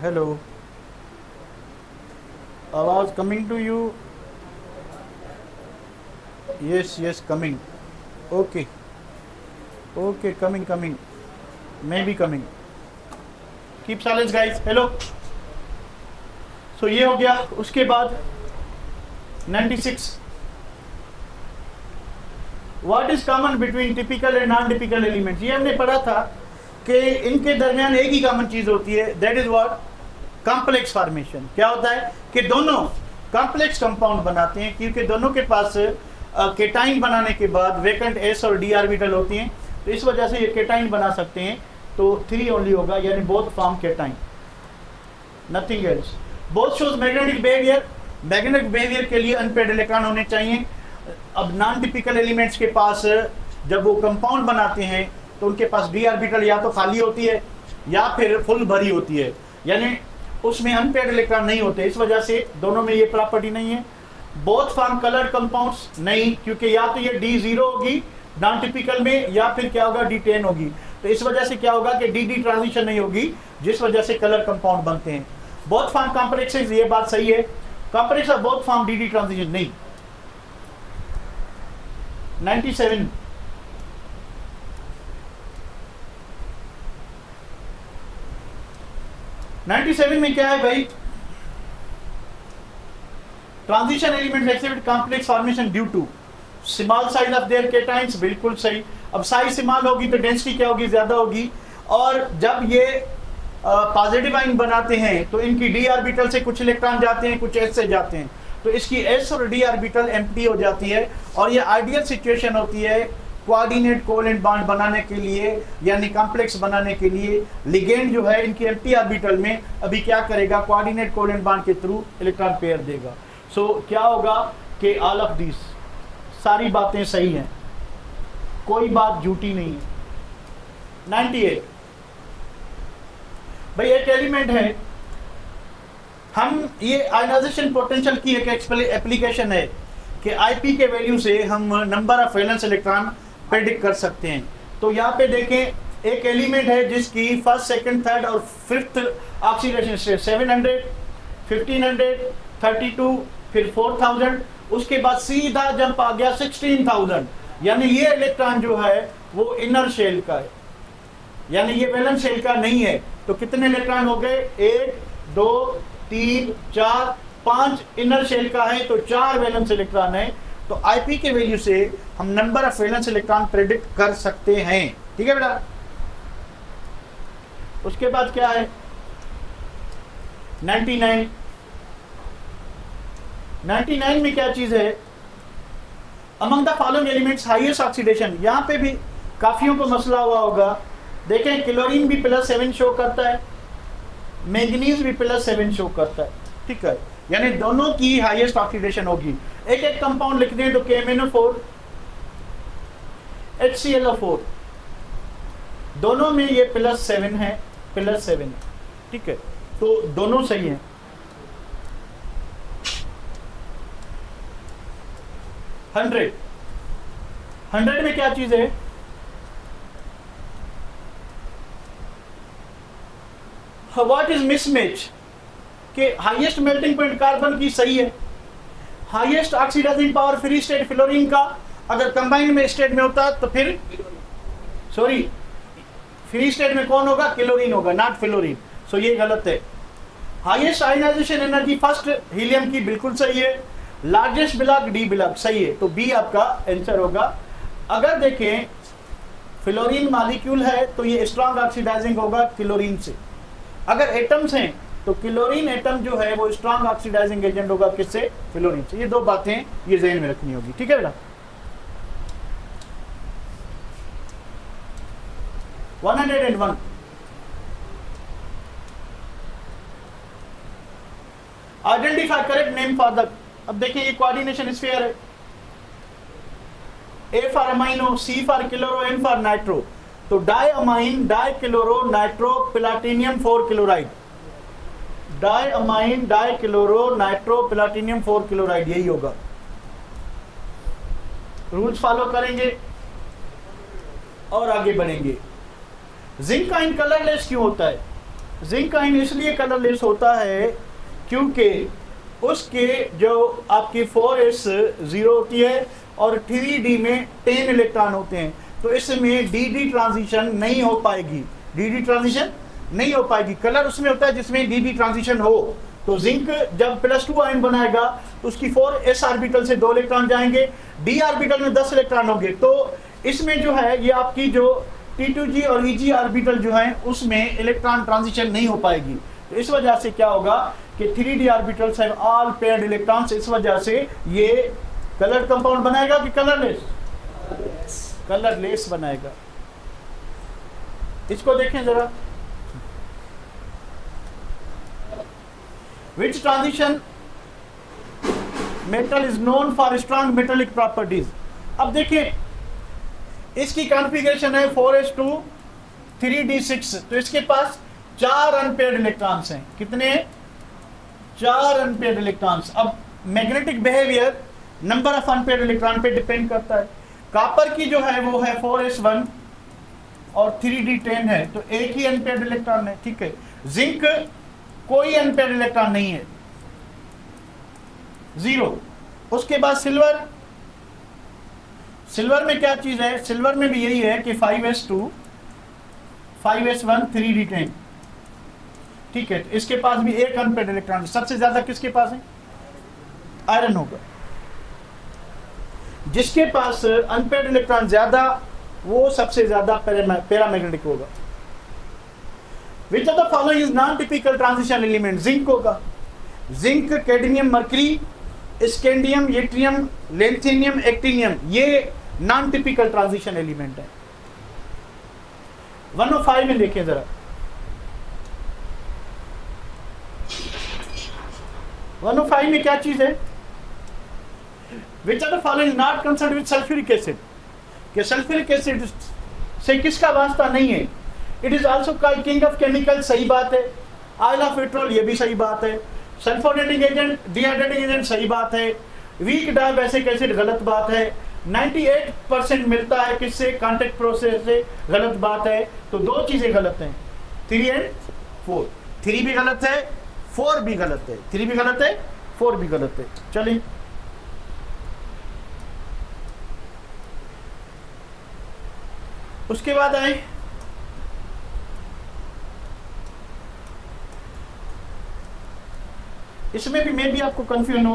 Hello, आवाज coming to you? Yes yes, coming. Okay okay, coming coming, may be coming. Keep silence guys. Hello. So ये हो गया. उसके बाद 96. What is common between typical and non typical elements? ये हमने पढ़ा था कि इनके दरमियान एक ही कॉमन चीज होती है, that is what? Complex formation. क्या होता है कि दोनों कॉम्प्लेक्स कंपाउंड बनाते हैं, क्योंकि दोनों के पास केटाइन बनाने के बाद वेकेंट एस और डी ऑर्बिटल होती हैं, तो इस वजह से ये केटाइन बना सकते हैं. तो 3 ओनली होगा, यानी both form cation, nothing else. Both shows magnetic behaviour. Magnetic behaviour के लिए अनपेयर्ड इलेक्ट्रॉन होने चाहिए. अब नॉन टिपिकल एलिमेंट्स के पास जब वो कंपाउंड बनाते हैं तो उनके पास डी ऑर्बिटल या तो खाली होती है या फिर फुल भरी होती है, यानी उसमें अनपेयर्ड इलेक्ट्रॉन नहीं होते. इस वजह से दोनों में ये प्रॉपर्टी नहीं है. बोथ फॉर्म कलर्ड कंपाउंड्स नहीं, क्योंकि या तो ये D0 होगी नॉन टिपिकल में या फिर क्या होगा D10 होगी. तो इस वजह से क्या होगा कि DD ट्रांजिशन नहीं होगी, जिस वजह से कलर कंपाउंड बनते हैं. बोथ फॉर्म कॉम्प्लेक्सेस, ये बात सही है. Complex of both form DD transition नहीं. 97. में क्या है भाई? Transition elements exhibit complex formation due to small size of their cations. बिल्कुल सही. अब साइज स्मॉल होगी तो डेंसिटी क्या होगी? ज्यादा होगी. और जब ये पॉजिटिव आयन बनाते हैं तो इनकी डी ऑर्बिटल से कुछ इलेक्ट्रॉन जाते हैं, कुछ एस से जाते हैं, तो इसकी एस और डी ऑर्बिटल एम्प्टी हो जाती है. और ये आइडियल सिचुएशन होती है कोऑर्डिनेट कोवेलेंट बॉन्ड बनाने के लिए, यानी कॉम्प्लेक्स बनाने के लिए. लिगेंड जो है इनकी एम्प्टी ऑर्बिटल में अभी क्या करेगा? कोऑर्डिनेट कोवेलेंट बॉन्ड के थ्रू इलेक्ट्रॉन पेयर देगा. सो क्या होगा कि ऑल ऑफ दिस, सारी बातें सही हैं, कोई बात झूठी नहीं है. 98. भाई एक एलिमेंट है, हम ये आयनाइजेशन पोटेंशियल की एक एप्लीकेशन है कि आईपी के वैल्यू से हम number of valence electron predict कर सकते हैं. तो यहाँ पे देखें, एक एलिमेंट है जिसकी फर्स्ट, सेकंड, थर्ड और फिफ्थ ऑक्सीडेशन स्टेट 700, 1500, 32, फिर 4000, उसके बाद सीधा जंप आ गया 16000. यानी ये इलेक्ट्रॉन जो है वो इनर शेल का है, यानी ये वैलेंस शेल का नहीं है. तो कितने इलेक्ट्रॉन हो गए? 1 2 3 4 5 इनर शेल का है, तो 4 वैलेंस इलेक्ट्रॉन है. तो आईपी के वैल्यू से हम number of valence electron predict कर सकते हैं. ठीक है बेटा. उसके बाद क्या है? 99. 99 में क्या चीज है? Among the following elements highest oxidation. यहां पे भी काफियों को मसला हुआ होगा. देखें, क्लोरीन भी +7 शो करता है, मैंगनीज भी +7 शो करता है. ठीक है, यानी दोनों की हाईएस्ट ऑक्सीडेशन होगी. एक एक कंपाउंड लिख दें तो KMnO4, HClO4, दोनों में ये +7 है, +7. ठीक है, तो दोनों सही हैं. 100 में क्या चीज है? What is mismatch? कि हाईएस्ट मेल्टिंग पॉइंट कार्बन की सही है, highest oxidizing power free state fluorine का अगर कंबाइन में स्टेट में होता तो फिर फ्री स्टेट में कौन होगा? क्लोरीन होगा, नॉट फ्लोरीन. सो ये गलत है. Highest ionization energy first helium की, बिल्कुल सही है. लार्जेस्ट ब्लॉक डी ब्लॉक, सही है. तो बी आपका आंसर होगा. अगर देखें फ्लोरीन मॉलिक्यूल है तो ये स्ट्रॉन्ग ऑक्सीडाइजिंग होगा क्लोरीन से. अगर एटम्स हैं तो क्लोरीन एटम जो है वो स्ट्रॉन्ग ऑक्सीडाइजिंग एजेंट होगा किससे? फ्लोरीन से. ये दो बातें ये ज़हन में रखनी होगी. ठीक है बेटा. 101. Identify correct name for the. अब देखिए ये कोऑर्डिनेशन स्फीयर है. A for amino, C for chloro, N for nitro. तो di amine, di chloro, nitro, platinum 4 chloride. Di amine, di chloro, nitro, platinum 4 chloride, यही होगा. रूल्स फॉलो करेंगे और आगे बढ़ेंगे. जिंक आयन कलरलेस क्यों होता है? जिंक आयन इसलिए कलरलेस होता है क्योंकि उसके जो आपकी 4s0 होती है और 3d में 10 इलेक्ट्रॉन होते हैं, तो इसमें dd ट्रांजिशन नहीं हो पाएगी, dd ट्रांजिशन नहीं हो पाएगी। कलर उसमें होता है जिसमें dd ट्रांजिशन हो। तो जिंक जब +2 आयन बनाएगा तो उसकी 4s ऑर्बिटल से 2 इलेक्ट्रॉन जाएंगे, d ऑर्बिटल में 10 इलेक्ट्रॉन होंगे, तो इसमें जो है ये आपकी जो T2g और Eg ऑर्बिटल जो है उसमें इलेक्ट्रॉन ट्रांजिशन नहीं हो पाएगी। तो इस वजह से क्या होगा कि 3d orbitals have all paired electrons, इस वजह से ये कलर कंपाउंड बनाएगा कि कलरलेस? कलरलेस बनाएगा। इसको देखें जरा, which transition metal is known for strong metallic properties। अब देखिए इसकी कॉन्फ़िगरेशन है 4s2 3d6, तो इसके पास 4 अनपेयर्ड इलेक्ट्रॉन्स हैं। कितने? 4 अनपेयर्ड इलेक्ट्रॉन्स। अब magnetic behaviour number of unpaired electron पे डिपेंड करता है। कॉपर की जो है वो है 4s1 और 3d10 है, तो एक ही अनपेयर्ड इलेक्ट्रॉन है, ठीक है। जिंक कोई अनपेयर्ड इलेक्ट्रॉन नहीं है, 0। उसके बाद सिल्वर, सिल्वर में क्या चीज है? सिल्वर में भी यही है कि 5s2 5s1 3d10, ठीक है। इसके पास भी एक अनपेयर्ड इलेक्ट्रॉन है। सबसे ज्यादा किसके पास है? आयरन होगा। जिसके पास अनपेयर्ड इलेक्ट्रॉन ज्यादा वो सबसे ज्यादा पैरामैग्नेटिक होगा। Which of the following is non-typical transition element? Zinc होगा। Zinc, cadmium, mercury, scandium, yttrium, lanthanum, actinium, ये नॉन टिपिकल ट्रांजिशन एलिमेंट है। 105 में देखें जरा, 105 में क्या चीज है? Which of the following is not concerned with sulfuric acid? कि सल्फ्यूरिक एसिड से किसका वास्ता नहीं है? It is also called king of chemical, सही बात है। ऑयल ऑफ पेट्रोल, ये भी सही बात है। सल्फोनेटिंग एजेंट, डिहाइड्रेटिंग एजेंट, सही बात है। वीक डाइबैसिक एसिड, गलत बात है। 98% मिलता है किससे? कांटेक्ट प्रोसेस से, गलत बात है। तो दो चीजें गलत हैं, 3 और 4। 3 भी गलत है, 4 भी गलत है। 3 भी गलत है, 4 भी गलत है। चलिए उसके बाद आए इसमें भी मैं भी आपको कंफ्यूजन हो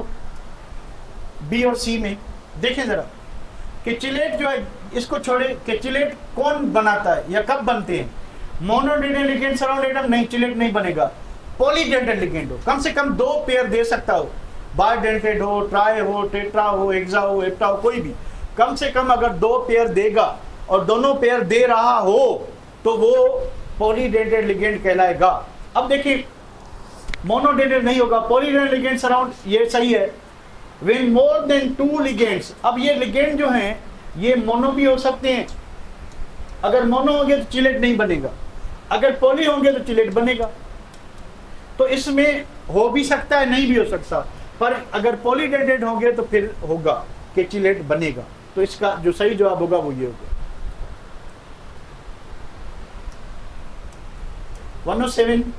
बी और सी में। देखें जरा कि चिलेट जो है, इसको छोड़े कि चिलेट कौन बनाता है या कब बनते हैं? मोनोडेंटेड लिगेंड सराउंड एटम नहीं, चिलेट नहीं बनेगा। पॉलीडेंटेड लिगेंड हो, कम से कम 2 पेयर दे सकता हो, बाइडेंटेड हो, ट्राई हो, टेट्रा हो, हेक्सा हो, हेप्टा हो, कोई भी। कम से कम अगर 2 पेयर देगा और दोनों पेयर दे रहा हो तो वो पॉलीडेंटेड लिगेंड कहलाएगा। अब देखिए मोनोडेंटेड नहीं होगा, पॉलीडेंटेड लिगेंड सराउंड, ये सही है। व्हेन मोर देन 2 लिगेंड्स, अब ये लिगेंड जो हैं ये मोनो भी हो सकते हैं। अगर मोनो होंगे तो चिलेट नहीं बनेगा, अगर पॉली होंगे तो चिलेट बनेगा। तो इसमें हो भी सकता है, नहीं भी हो सकता, पर अगर पॉलीडेंटेड होंगे तो फिर होगा कि चिलेट बनेगा। तो इसका जो सही जवाब होगा वो ये होगा। 107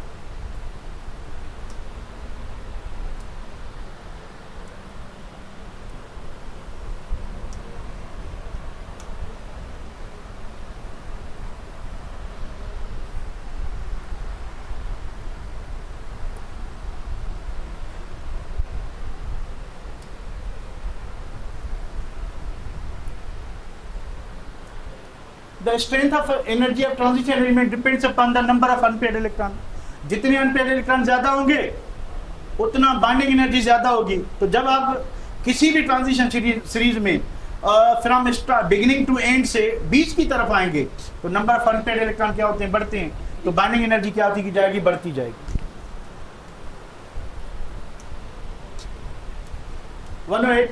The strength of energy of transition element depends upon the number of unpaired electron। जितने अनपेयर्ड इलेक्ट्रॉन ज्यादा होंगे उतना बाइंडिंग एनर्जी ज्यादा होगी। तो जब आप किसी भी ट्रांजिशन सीरीज में फ्रॉम बिगिनिंग टू एंड से बीच की तरफ आएंगे तो नंबर ऑफ अनपेयर्ड इलेक्ट्रॉन क्या होते हैं? बढ़ते हैं। तो बाइंडिंग एनर्जी क्या होती जाएगी? बढ़ती जाएगी। 108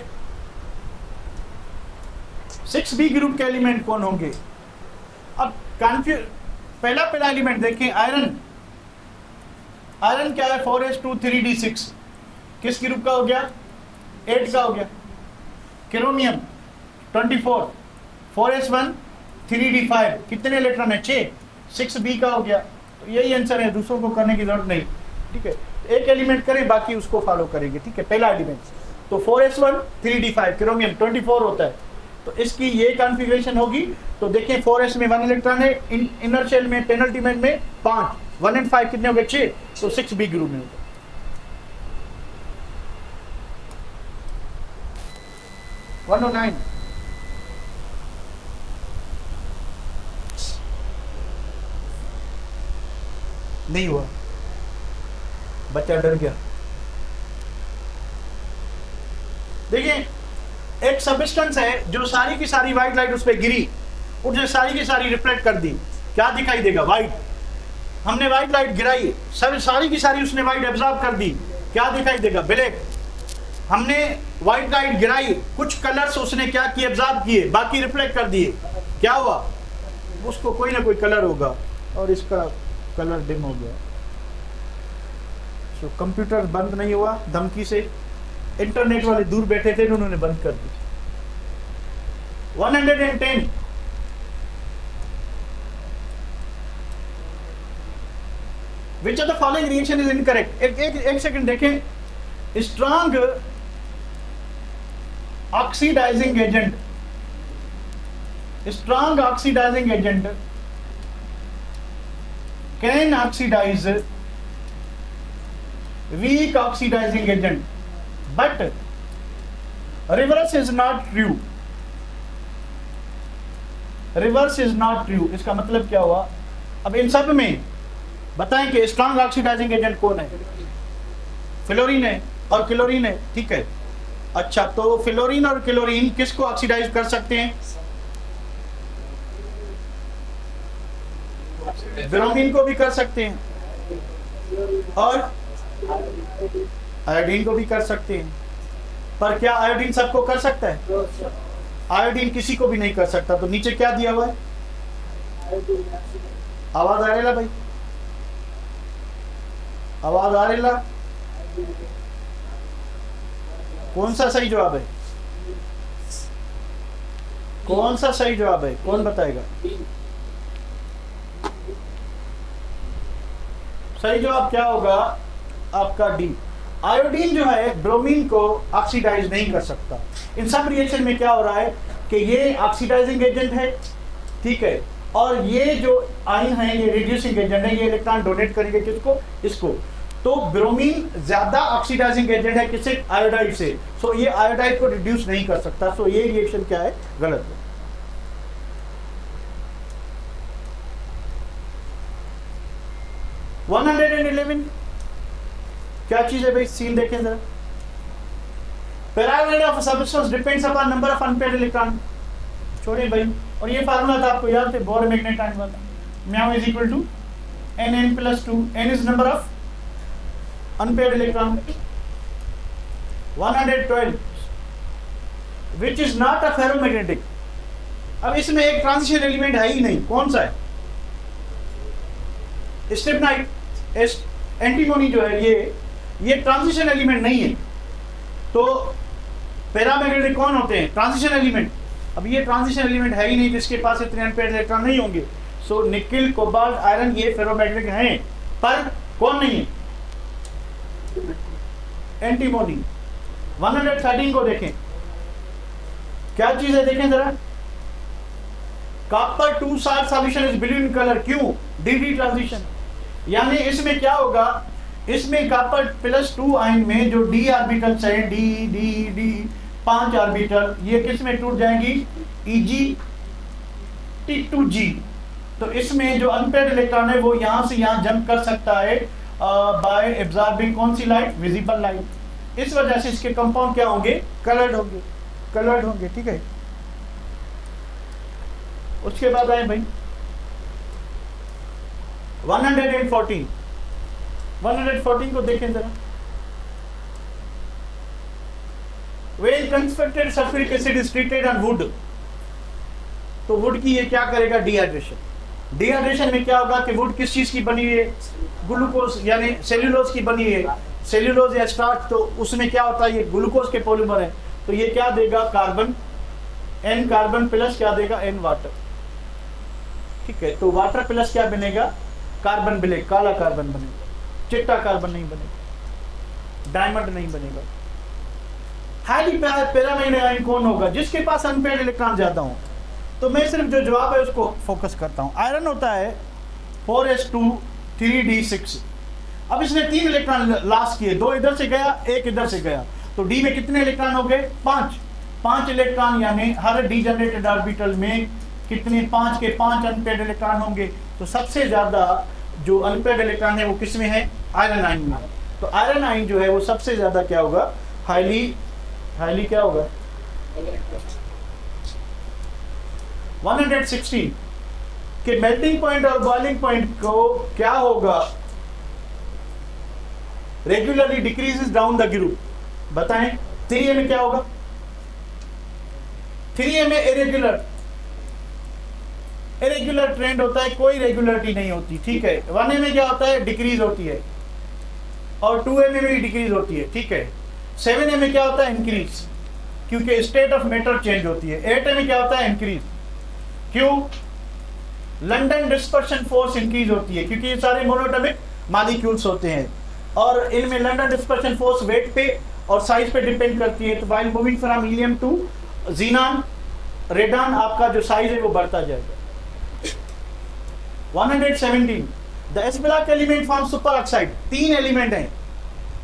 6b ग्रुप के एलिमेंट कौन होंगे? अब पहला एलिमेंट देखें, आयरन। आयरन क्या है? 4s2 3d6, किस ग्रुप का हो गया? 8 का हो गया। क्रोमियम 24 4s1 3d5, कितने इलेक्ट्रॉन है? 6, 6b का हो गया। तो यही आंसर है, दूसरों को करने की जरूरत नहीं, ठीक है। एक एलिमेंट करें, बाकी उसको फॉलो करेंगे, ठीक है। पहला एलिमेंट तो 4s1 3d5 क्रोमियम 24 होता है, तो इसकी ये कॉन्फ़िगरेशन होगी। तो देखें 4s में 1 इलेक्ट्रॉन है, इनर शेल में पेनल्टीमेंट में 5, 1 and 5 कितने हो गए 6, तो 6 बी ग्रुप में होगा। वन 109 नहीं हुआ, बच्चा डर गया। देखिए एक सबस्टेंस है जो सारी की सारी व्हाइट लाइट उस पर गिरी, उसने सारी की सारी रिफ्लेक्ट कर दी, क्या दिखाई देगा? व्हाइट। हमने व्हाइट लाइट गिराई, सब सारी की सारी उसने व्हाइट एब्जॉर्ब कर दी, क्या दिखाई देगा? ब्लैक। हमने व्हाइट लाइट गिराई, कुछ कलर्स उसने क्या किए? एब्जॉर्ब किए, बाकी रिफ्लेक्ट कर दिए, क्या हुआ? उसको कोई ना कोई कलर होगा, और इसका कलर डिम हो गया। तो कंप्यूटर बंद नहीं हुआ धमकी से, इंटरनेट वाले दूर बैठे थे, उन्होंने बंद कर दी। 110 Which of the following reaction is incorrect? एक सेकंड देखें। Strong oxidizing agent, strong oxidizing agent can oxidize weak oxidizing agent, but reverse is not true. Reverse is not true, इसका मतलब क्या हुआ? अब इन सब में बताएं कि स्ट्रॉन्ग ऑक्सीडाइजिंग एजेंट कौन है? फ्लोरीन है और क्लोरीन है, ठीक है। अच्छा, तो फ्लोरीन और क्लोरीन किसको ऑक्सीडाइज कर सकते हैं? ब्रोमीन को भी कर सकते हैं और आयोडीन को भी कर सकते हैं, पर क्या आयोडीन सबको कर सकता है? आयोडीन किसी को भी नहीं कर सकता। तो नीचे क्या दिया हुआ है? आवाज आ रही है भाई, आवाज आ रही है? कौन सा सही जवाब है? कौन सा सही जवाब है, कौन बताएगा? सही जवाब क्या होगा आपका? डी। आयोडीन जो है ब्रोमीन को ऑक्सीडाइज नहीं कर सकता। इन सब रिएक्शन में क्या हो रहा है कि ये ऑक्सीडाइजिंग एजेंट है, ठीक है, और ये जो आयन है ये रिड्यूसिंग एजेंट है, ये इलेक्ट्रॉन डोनेट करेंगे किसको? इसको। तो ब्रोमीन ज्यादा ऑक्सीडाइजिंग एजेंट है किससे? आयोडाइड से। सो ये आयोडाइड को रिड्यूस नहीं कर सकता। सो ये रिएक्शन क्या है? गलत है। वन 111 क्या चीज है भाई? सीन देखें जरा। Paragraph of substance depends upon number of unpaired electron. छोड़िए भाई, और ये फार्मूला था आपको याद है, बोर मैग्नेट आयन वाला, mu is equal to Nn plus 2, n is number of unpaired electron. 112 which is not a ferromagnetic. अब इसमें एक ट्रांजिशन एलिमेंट है ही नहीं, कौन सा है? स्ट्रिपनाइट, एंटीमोनी जो है ये ट्रांजिशन एलिमेंट नहीं है। तो पैरामैग्नेटिक कौन होते हैं? Transition element. अब ये ट्रांजिशन एलिमेंट है ही नहीं, जिसके पास इतने अनपेयर्ड इलेक्ट्रॉन नहीं होंगे। सो निकिल, कोबाल्ट, आयरन ये फेरोमैग्नेटिक हैं, पर कौन नहीं है? एंटीमोनी। 113 को देखें, क्या चीज है देखें जरा। Copper 2 salt solution is blue in colour, क्यों? D transition. यानी इसमें क्या होगा, इसमें कॉपर +2 आयन में जो डी ऑर्बिटल्स हैं, डी डी डी 5 ऑर्बिटल, ये किस में टूट जाएंगी? Eg-T2G। तो इसमें जो अनपेयर्ड इलेक्ट्रॉन है वो यहां से यहां जंप कर सकता है बाय एब्जॉर्बिंग कौन सी लाइट? Visible light. इस वजह से इसके कंपाउंड क्या होंगे? कलर्ड होंगे, ठीक है। उसके बाद आए भाई 114 को देखें जरा। When concentrated sulfuric acid is treated on wood, तो वुड की ये क्या करेगा? डिहाइड्रेशन में क्या होगा कि वुड किस चीज की बनी हुई है? ग्लूकोज यानी सेल्यूलोज की बनी हुई है, सेल्यूलोज या स्टार्च। तो उसमें क्या होता है? ये ग्लूकोज के पॉलीमर है, तो ये क्या देगा? कार्बन, N कार्बन प्लस क्या देगा? N वाटर, ठीक है। तो वाटर प्लस क्या बनेगा? कार्बन ब्लैक, काला कार्बन बनेगा, चिट्टा कार्बन नहीं बनेगा, डायमंड नहीं बनेगा। हाईली पैरामाइड आयन कौन होगा? जिसके पास अनपेयर्ड इलेक्ट्रॉन ज्यादा हो। तो मैं सिर्फ जो जवाब है उसको फोकस करता हूं। आयरन होता है 4s2 3d6। अब इसने 3 इलेक्ट्रॉन लॉस किए, 2 इधर से गया, 1 इधर से गया, तो डी में कितने इलेक्ट्रॉन हो गए? 5 इलेक्ट्रॉन, यानी हर डीजनरेटेड ऑर्बिटल में कितने? 5 के 5 अनपेयर्ड इलेक्ट्रॉन होंगे। तो सबसे ज्यादा जो अनपेयर्ड इलेक्ट्रॉन है वो किस में है? आयरन आयन में। तो आयरन आयन जो है वो सबसे ज्यादा क्या होगा? हाईली क्या होगा? 116 के मेल्टिंग पॉइंट और बॉइलिंग पॉइंट को क्या होगा? Regularly decreases down the group. बताएं 3a में क्या होगा? 3a में इरेगुलर ट्रेंड होता है, कोई रेगुलरिटी नहीं होती, ठीक है। 1a में क्या होता है? डिक्रीज होती है, और 2a में भी डिक्रीज होती है, ठीक है। 7a में क्या होता है? इंक्रीज, क्योंकि स्टेट ऑफ मैटर चेंज होती है। 8a में क्या होता है? इंक्रीज। क्यों? लंडन डिस्पर्शन फोर्स इंक्रीज होती है, क्योंकि ये सारे मोनोटॉमिक मॉलिक्यूल्स होते हैं, और इनमें लंडन डिस्पर्शन फोर्स वेट पे और साइज पे डिपेंड करती है। तो while moving from helium to xenon radon, आपका जो साइज है वो बढ़ता जाएगा। 117 the S block element form super oxide. 3 element हैं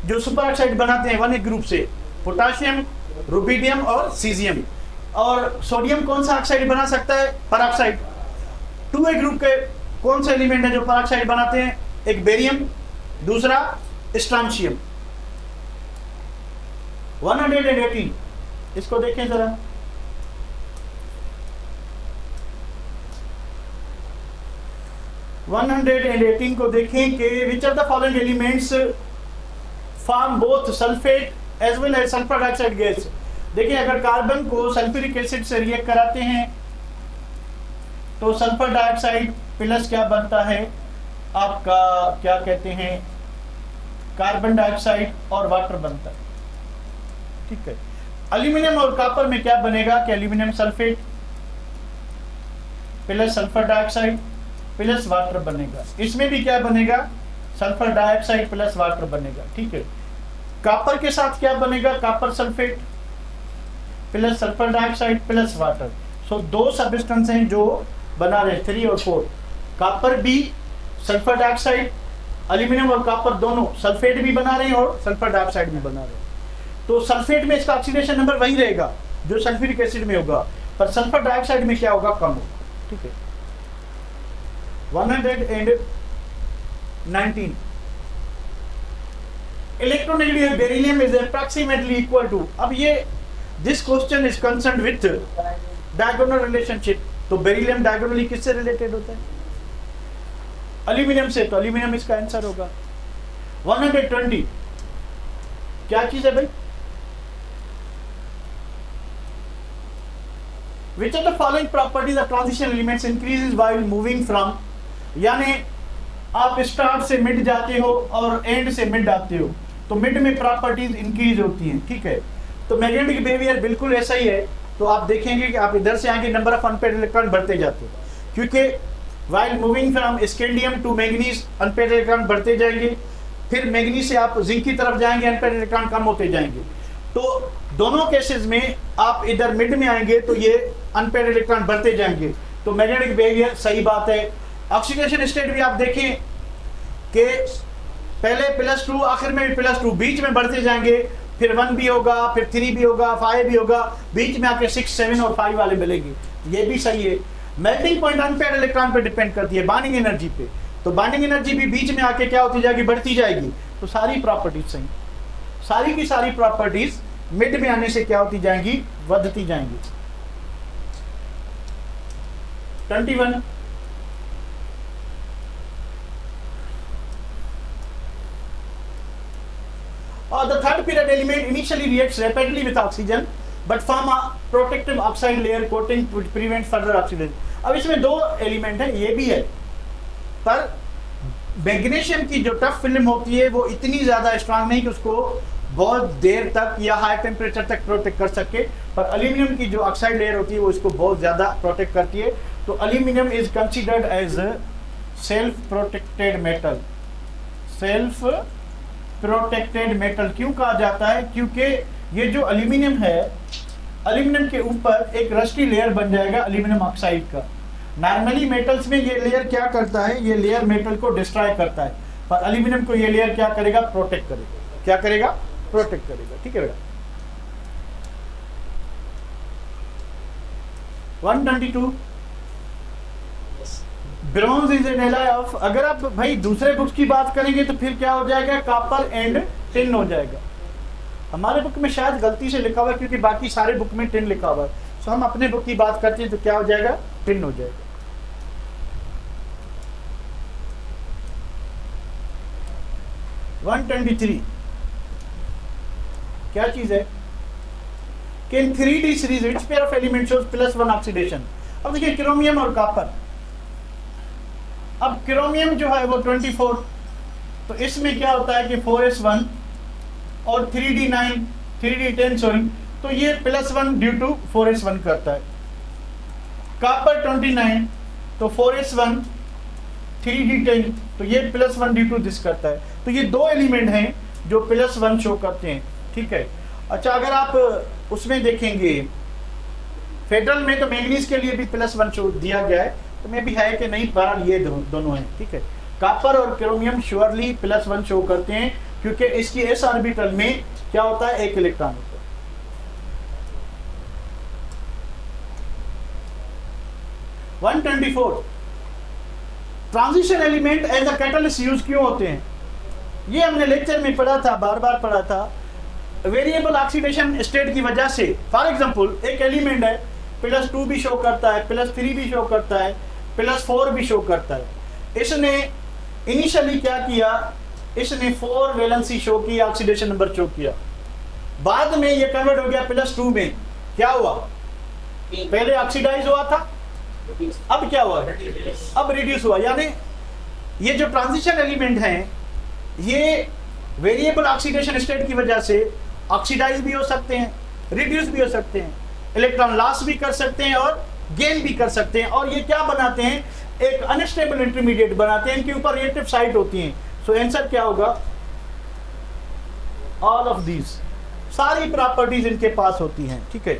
जो सुपर ऑक्साइड बनाते हैं 1a ग्रुप से, पोटाशियम, रुबिडियम और सीजियम। और सोडियम कौन सा ऑक्साइड बना सकता है? परऑक्साइड। 2a ग्रुप के कौन से एलिमेंट है जो परऑक्साइड बनाते हैं? एक बेरियम, दूसरा स्ट्रांशियम। 118 इसको देखें जरा। को देखें कि which of the following elements form both sulphate as well as sulphur dioxide gas. देखिए, अगर कार्बन को सल्फ्यूरिक एसिड से रिएक्ट कराते हैं तो सल्फर डाइऑक्साइड प्लस क्या बनता है आपका, क्या कहते हैं, कार्बन डाइऑक्साइड और वाटर बनता है, ठीक है। एल्यूमिनियम और कॉपर में क्या बनेगा कि aluminium sulphate plus sulphur dioxide plus water बनेगा। इसमें भी क्या बनेगा? सल्फर डाइऑक्साइड प्लस वाटर बनेगा, ठीक है। कॉपर के साथ क्या बनेगा? Copper sulphate plus sulphur dioxide plus water. So 2 substance हैं जो बना रहे 3 और 4। कॉपर भी, सल्फर डाइऑक्साइड, एल्यूमिनियम और कॉपर दोनों सल्फेट भी बना रहे हैं और सल्फर डाइऑक्साइड भी बना रहे हैं। तो सल्फेट में इसका ऑक्सीडेशन नंबर वही रहेगा जो सल्फ्यूरिक एसिड में होगा, पर सल्फर डाइऑक्साइड में क्या होगा? कम होगा, ठीक है। 119 electronegative beryllium is approximately equal to. अब ये this question is concerned with diagonal relationship. तो बेरिलियम डायगोनली किससे रिलेटेड होता है? एल्यूमिनियम से, तो एल्यूमिनियम इसका आंसर होगा। 120 क्या चीज है भाई? Which of the following properties of transition elements increases while moving from, यानी आप स्टार्ट से मिड जाते हो और एंड से मिड आते हो, तो मिड में प्रॉपर्टीज इंक्रीज होती हैं, ठीक है। तो मैग्नेटिक बिहेवियर बिल्कुल ऐसा ही है। तो आप देखेंगे कि आप इधर से आगे नंबर ऑफ अनपेयर्ड इलेक्ट्रॉन बढ़ते जाते हो, क्योंकि while moving from scandium to manganese unpaired electron बढ़ते जाएंगे, फिर मैग्नीज से आप जिंक की तरफ जाएंगे, अनपेयर्ड इलेक्ट्रॉन कम होते जाएंगे। तो दोनों केसेस में आप इधर मिड में आएंगे तो ये अनपेयर्ड इलेक्ट्रॉन बढ़ते जाएंगे। तो मैग्नेटिक बिहेवियर सही बात है। ऑक्सीडेशन स्टेट भी आप देखें कि पहले +2, आखिर में भी +2, बीच में बढ़ते जाएंगे, फिर 1 भी होगा, फिर 3 भी होगा, 5 भी होगा, बीच में आके 6, 7 और 5 वाले मिलेंगे। ये भी सही है। मेल्टिंग पॉइंट अनपेयर्ड इलेक्ट्रॉन पे डिपेंड करती है, बॉन्डिंग एनर्जी पे। तो बॉन्डिंग एनर्जी भी बीच में आके क्या होती जाएगी? बढ़ती जाएगी। तो सारी प्रॉपर्टीज सही, सारी की सारी प्रॉपर्टीज मिड में आने से क्या होती जाएंगी? बढ़ती जाएंगी। 21 the third period element initially reacts rapidly with oxygen but form a protective oxide layer coating to prevent further oxidation. अब इसमें 2 एलिमेंट है, ये भी है, पर मैग्नीशियम की जो टफ फिल्म होती है वो इतनी ज़्यादा स्ट्रांग नहीं कि उसको बहुत देर तक या हाई टेम्परेचर तक प्रोटेक्ट कर सके, पर एल्यूमिनियम की जो ऑक्साइड लेयर होती है वो इसको बहुत ज़्यादा प्रोटेक्ट करती है। तो aluminium is considered as self protected metal. Self protected metal क्यों कहा जाता है? क्योंकि ये जो एल्यूमिनियम है, एल्यूमिनियम के ऊपर एक रस्टी लेयर बन जाएगा एल्यूमिनियम ऑक्साइड का। नॉर्मली मेटल्स में ये लेयर क्या करता है, ये लेयर मेटल को डिस्ट्रॉय करता है, पर एल्यूमिनियम को ये लेयर क्या करेगा, प्रोटेक्ट करेगा। क्या करेगा? प्रोटेक्ट करेगा। ठीक है बेटा। 122 bronze is an alloy of, अगर आप भाई दूसरे बुक्स की बात करेंगे तो फिर क्या हो जाएगा, कॉपर एंड टिन हो जाएगा। हमारे बुक में शायद गलती से लिखा हुआ है क्योंकि बाकी सारे बुक में टिन लिखा हुआ है, तो हम अपने बुक की बात करते हैं तो क्या हो जाएगा, टिन हो जाएगा। (123) क्या चीज है कि इन 3D series which pair of elements shows +1 oxidation. अब देखिए क्रोमियम और कॉपर, अब क्रोमियम जो है वो 24, तो इसमें क्या होता है कि 4s1 और 3d10 सॉरी, तो ये +1 ड्यू टू 4s1 करता है। कॉपर 29, तो 4s1 3d10, तो ये +1 ड्यू टू दिस करता है। तो ये दो एलिमेंट हैं जो +1 शो करते हैं। ठीक है। अच्छा, अगर आप उसमें देखेंगे फेडरल में तो मैंगनीज के लिए भी +1 शो दिया गया है, तो मैं भी है कि नहीं, बहरहाल ये दोनों हैं। ठीक है। कॉपर और क्रोमियम श्योरली +1 शो करते हैं क्योंकि इसकी s ऑर्बिटल में क्या होता है, एक इलेक्ट्रॉन होता है। (124) transition element as a catalyst use क्यों होते हैं? ये हमने लेक्चर में पढ़ा था, बार बार पढ़ा था। वेरिएबल ऑक्सीडेशन स्टेट की वजह से, फॉर एग्जांपल एक एलिमेंट है +2 भी शो करता है, +3 भी शो करता है, +4 भी शो करता है। इसने इनिशियली क्या किया, इसने 4 वैलेंसी शो की, ऑक्सीडेशन नंबर शो किया। बाद में ये कन्वर्ट हो गया +2 में। क्या हुआ? पहले ऑक्सीडाइज हुआ था, अब क्या हुआ, अब रिड्यूस हुआ। यानी ये जो ट्रांजिशन एलिमेंट हैं, ये वेरिएबल ऑक्सीडेशन स्टेट की वजह से ऑक्सीडाइज भी हो सकते हैं, रिड्यूस भी हो सकते हैं, इलेक्ट्रॉन लॉस भी कर सकते हैं और गेन भी कर सकते हैं। और ये क्या बनाते हैं, एक अनस्टेबल इंटरमीडिएट बनाते हैं, इनके ऊपर रिएक्टिव साइट होती हैं। सो आंसर क्या होगा, ऑल ऑफ दीज, सारी प्रॉपर्टीज इनके पास होती हैं। ठीक है।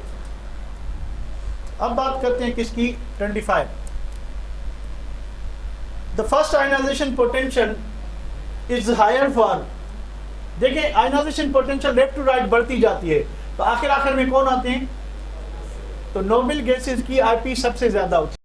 अब बात करते हैं किसकी, 25। The first ionisation potential is higher for, देखिए ionisation potential left to right बढ़ती जाती है, तो आखिर में कौन आते हैं, तो नोबल गैसेस की आईपी सबसे ज्यादा होती है।